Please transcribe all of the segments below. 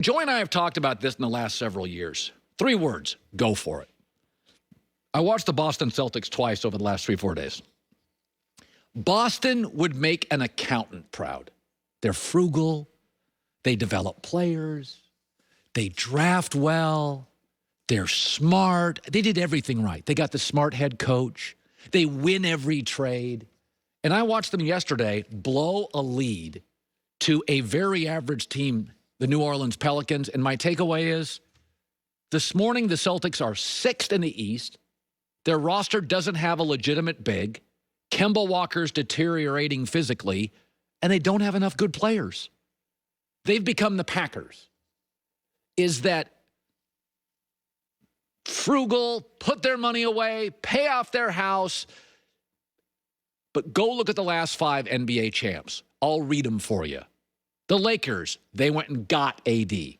Joy and I have talked about this in the last several years. 3 words: go for it. I watched the Boston Celtics twice over the last 3-4 days. Boston would make an accountant proud. They're frugal. They develop players. They draft well. They're smart. They did everything right. They got the smart head coach. They win every trade. And I watched them yesterday blow a lead to a very average team, the New Orleans Pelicans. And my takeaway is, this morning the Celtics are 6th in the East. Their roster doesn't have a legitimate big. Kemba Walker's deteriorating physically, and they don't have enough good players. They've become the Packers. Is that frugal, put their money away, pay off their house. But go look at the last 5 NBA champs. I'll read them for you. The Lakers, they went and got AD. The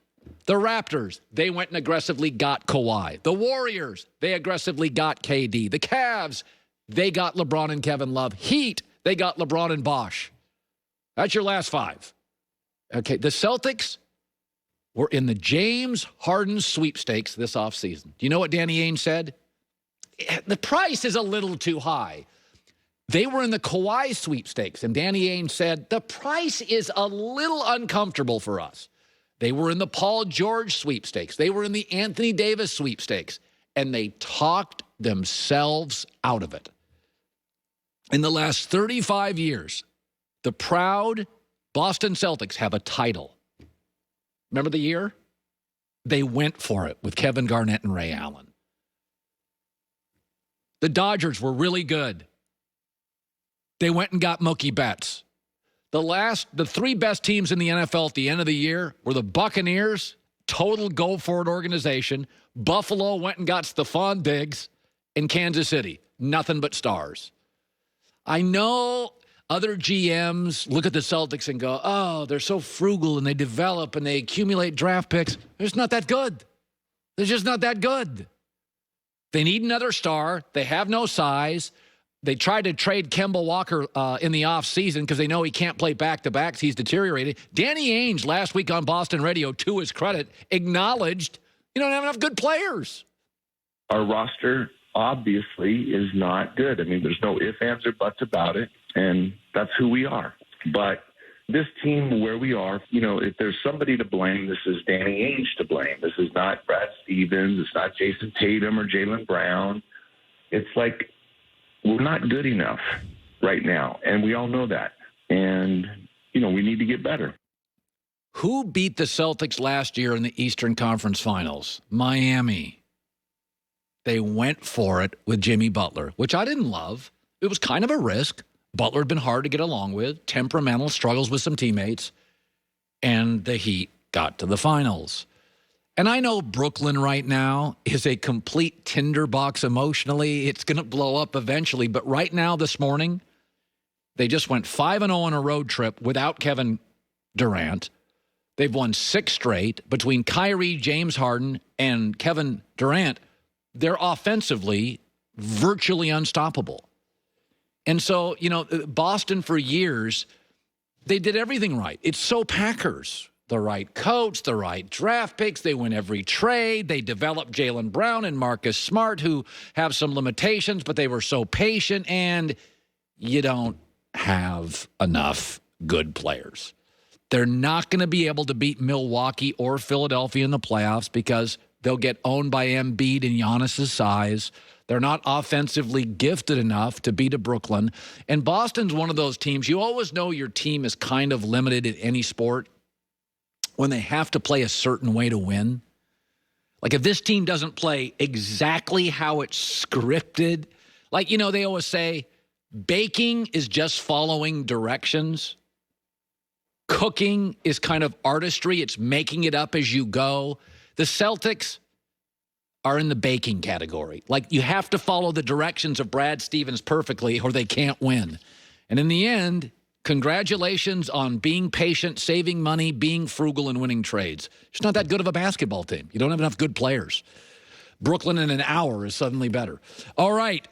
Raptors, they went and aggressively got Kawhi. The Warriors, they aggressively got KD. The Cavs, they got LeBron and Kevin Love. Heat, they got LeBron and Bosh. That's your last 5. Okay, the Celtics were in the James Harden sweepstakes this offseason. Do you know what Danny Ainge said? The price is a little too high. They were in the Kawhi sweepstakes, and Danny Ainge said, the price is a little uncomfortable for us. They were in the Paul George sweepstakes. They were in the Anthony Davis sweepstakes, and they talked themselves out of it. In the last 35 years, the proud Boston Celtics have a title. Remember the year? They went for it with Kevin Garnett and Ray Allen. The Dodgers were really good. They went and got Mookie Betts. The 3 best teams in the NFL at the end of the year were the Buccaneers, total go-for-it organization. Buffalo went and got Stephon Diggs. In Kansas City, nothing but stars. I know other GMs look at the Celtics and go, oh, they're so frugal and they develop and they accumulate draft picks. They're just not that good. They're just not that good. They need another star. They have no size. They tried to trade Kemba Walker in the offseason because they know he can't play back-to-backs. He's deteriorated. Danny Ainge last week on Boston Radio, to his credit, acknowledged you don't have enough good players. Our roster obviously is not good. I mean, there's no ifs, ands, or buts about it, and that's who we are. But this team, where we are, if there's somebody to blame, this is Danny Ainge to blame. This is not Brad Stevens. It's not Jason Tatum or Jaylen Brown. It's like we're not good enough right now, and we all know that. And, we need to get better. Who beat the Celtics last year in the Eastern Conference Finals? Miami. They went for it with Jimmy Butler, which I didn't love. It was kind of a risk. Butler had been hard to get along with, temperamental, struggles with some teammates, and the Heat got to the finals. And I know Brooklyn right now is a complete tinderbox emotionally. It's going to blow up eventually. But right now, this morning, they just went 5-0 on a road trip without Kevin Durant. They've won 6 straight. Between Kyrie, James Harden, and Kevin Durant, they're offensively virtually unstoppable. And so, Boston for years, they did everything right. It's so Packers. The right coach, the right draft picks. They win every trade. They developed Jaylen Brown and Marcus Smart, who have some limitations, but they were so patient, and you don't have enough good players. They're not going to be able to beat Milwaukee or Philadelphia in the playoffs because they'll get owned by Embiid and Giannis' size. They're not offensively gifted enough to beat a Brooklyn. And Boston's one of those teams, you always know your team is kind of limited in any sport when they have to play a certain way to win. Like if this team doesn't play exactly how it's scripted, they always say baking is just following directions. Cooking is kind of artistry. It's making it up as you go. The Celtics are in the baking category. You have to follow the directions of Brad Stevens perfectly or they can't win. And in the end, congratulations on being patient, saving money, being frugal, and winning trades. It's not that good of a basketball team. You don't have enough good players. Brooklyn in an hour is suddenly better. All right.